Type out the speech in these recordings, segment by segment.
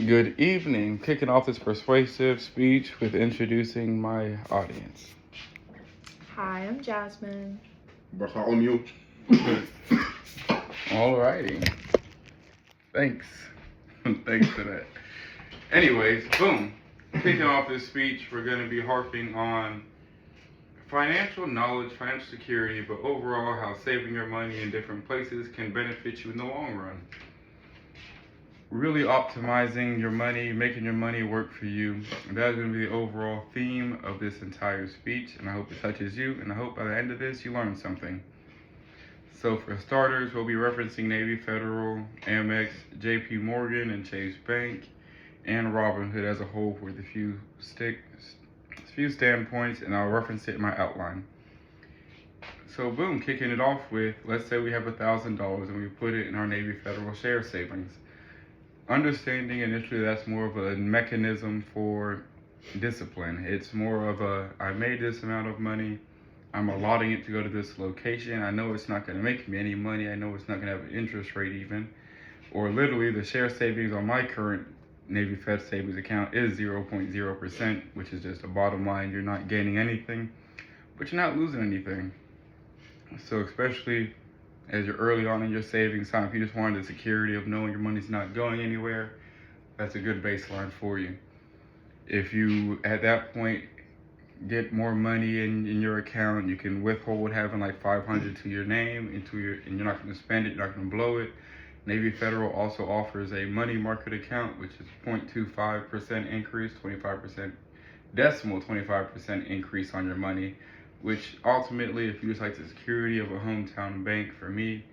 Good evening. Kicking off this persuasive speech with introducing my audience. Hi, I'm Jasmine. Bartholomew. Alrighty. Thanks. Thanks for that. Anyways, boom. Kicking off this speech, we're going to be harping on financial knowledge, financial security, but overall how saving your money in different places can benefit you in the long run. Really optimizing your money, making your money work for you. And that's going to be the overall theme of this entire speech, and I hope it touches you, and I hope by the end of this you learn something. So for starters, we'll be referencing Navy Federal, Amex, JP Morgan, and Chase Bank, and Robinhood as a whole with a few standpoints, and I'll reference it in my outline. So boom, kicking it off with, let's say we have $1,000 and we put it in our Navy Federal share savings. Understanding initially that's more of a mechanism for discipline. It's more of I made this amount of money, I'm allotting it to go to this location. I know it's not going to make me any money. I know it's not going to have an interest rate even. Or literally the share savings on my current Navy Fed savings account is 0.0%, which is just a bottom line. You're not gaining anything, but you're not losing anything. So especially as you're early on in your savings time, if you just wanted the security of knowing your money's not going anywhere, that's a good baseline for you. If you, at that point, get more money in your account, you can withhold having like $500 to your name, and you're not going to spend it, you're not going to blow it. Navy Federal also offers a money market account, which is 0.25% increase, 25% decimal 25% increase on your money, which ultimately, if you just like the security of a hometown bank, for me,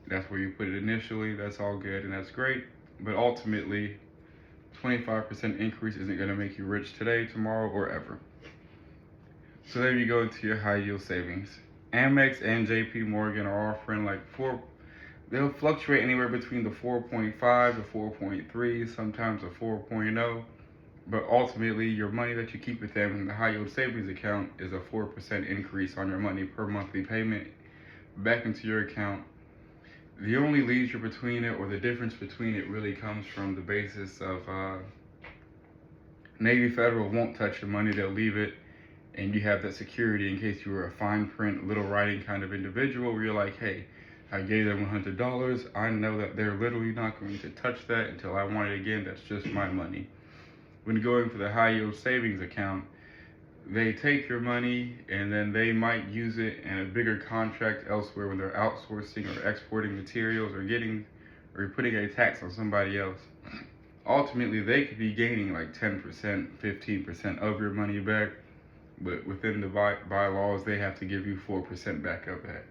that's where you put it initially. That's all good and that's great, but ultimately 25% increase isn't going to make you rich today, tomorrow, or ever. So there you go to your high yield savings. Amex and JP Morgan are offering they'll fluctuate anywhere between the 4.5 to 4.3, sometimes a 4.0. But ultimately, your money that you keep with them in the high yield savings account is a 4% increase on your money per monthly payment back into your account. The only leisure between it, or the difference between it, really comes from the basis of Navy Federal won't touch your money, they'll leave it, and you have that security in case you were a fine print, little writing kind of individual where you're like, hey, I gave them $100, I know that they're literally not going to touch that until I want it again, that's just my money. When going for the high yield savings account, they take your money and then they might use it in a bigger contract elsewhere when they're outsourcing or exporting materials or putting a tax on somebody else. Ultimately, they could be gaining like 10%, 15% of your money back, but within the bylaws, they have to give you 4% back of that.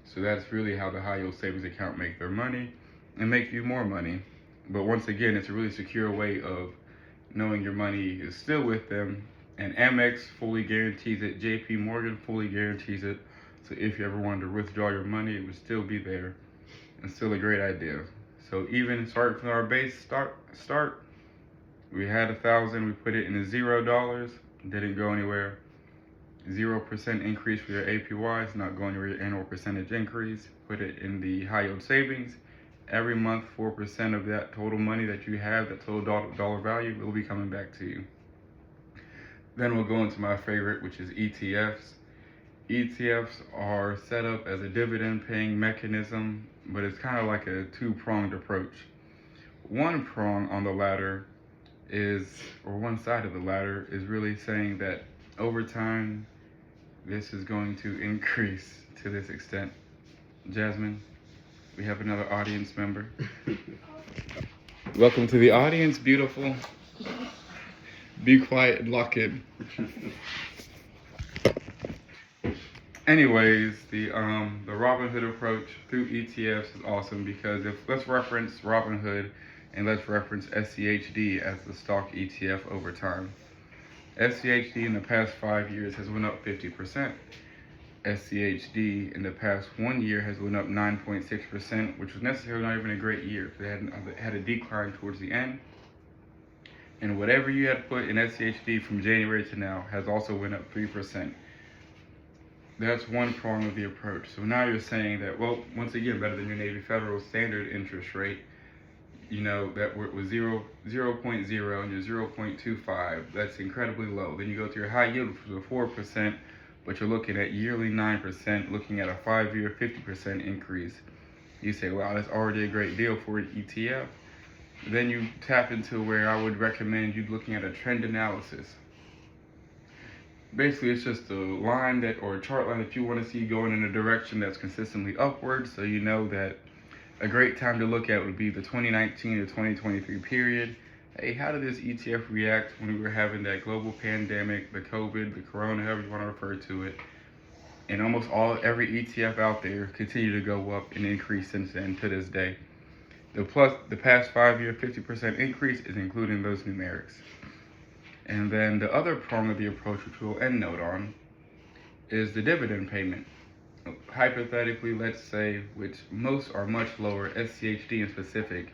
So that's really how the high yield savings account make their money and make you more money. But once again, it's a really secure way of knowing your money is still with them, and Amex fully guarantees it, JP Morgan fully guarantees it, so if you ever wanted to withdraw your money, it would still be there, and still a great idea. So even starting from our base start, we had 1,000, we put it in $0, didn't go anywhere. 0% increase for your APY, it's not going to your annual percentage increase. Put it in the high yield savings. Every month, 4% of that total money that you have, that total dollar value, will be coming back to you. Then we'll go into my favorite, which is ETFs. ETFs are set up as a dividend paying mechanism, but it's kind of like a two-pronged approach. One prong on the ladder one side of the ladder is really saying that over time, this is going to increase to this extent. Jasmine, we have another audience member. Welcome to the audience, beautiful. Be quiet and lock in. Anyways, the Robinhood approach through ETFs is awesome because let's reference Robinhood and let's reference SCHD as the stock ETF over time. SCHD in the past 5 years has went up 50%. SCHD in the past 1 year has went up 9.6%, which was necessarily not even a great year. They had a decline towards the end. And whatever you had put in SCHD from January to now has also went up 3%. That's one prong of the approach. So now you're saying that, well, once again, better than your Navy Federal standard interest rate, that was 0.0 and you're 0.25, that's incredibly low. Then you go to your high yield, which was a 4%, but you're looking at yearly 9%, looking at a 5-year 50% increase. You say, wow, that's already a great deal for an ETF. Then you tap into where I would recommend you looking at a trend analysis. Basically, it's just a line or a chart line that you want to see going in a direction that's consistently upward. So you know that a great time to look at would be the 2019 to 2023 period. Hey, how did this ETF react when we were having that global pandemic, the COVID, the corona, however you want to refer to it? And almost every ETF out there continued to go up and increase since then to this day. The past 5-year 50% increase is including those numerics. And then the other prong of the approach, which we'll end note on, is the dividend payment. Hypothetically, let's say, which most are much lower, SCHD in specific,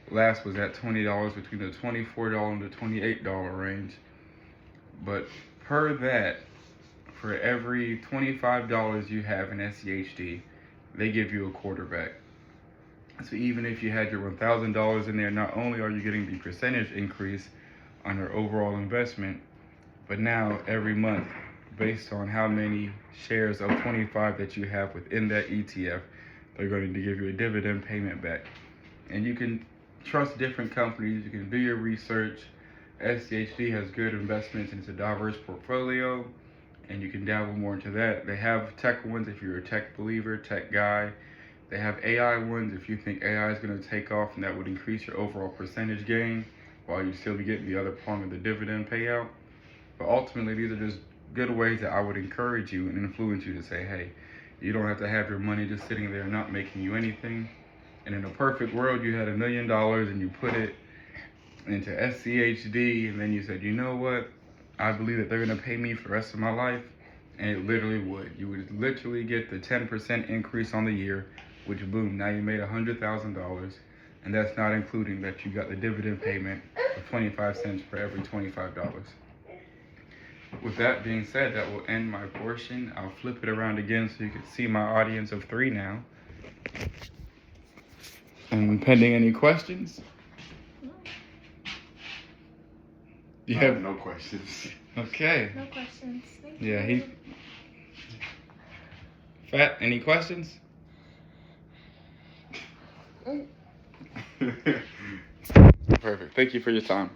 last was at $20, between the $24 and the $28 range. But per that, for every $25 you have in SCHD, they give you a quarter back. So even if you had your $1,000 in there, not only are you getting the percentage increase on your overall investment, but now every month, based on how many shares of 25 that you have within that ETF, they're going to give you a dividend payment back. And you can trust different companies, you can do your research. SCHD has good investments and it's a diverse portfolio, and you can dabble more into that. They have tech ones if you're a tech believer, tech guy. They have AI ones if you think AI is going to take off and that would increase your overall percentage gain while you still be getting the other prong of the dividend payout. But ultimately, these are just good ways that I would encourage you and influence you to say, hey, you don't have to have your money just sitting there not making you anything. And in a perfect world, you had $1 million and you put it into SCHD, and then you said, you know what? I believe that they're going to pay me for the rest of my life. And it literally would. You would literally get the 10% increase on the year, which boom, now you made $100,000. And that's not including that you got the dividend payment of 25 cents for every $25. With that being said, that will end my portion. I'll flip it around again so you can see my audience of 3 now. And pending any questions? You have no questions. Okay. No questions. Thank Yeah, you. Fat, any questions? Perfect. Thank you for your time.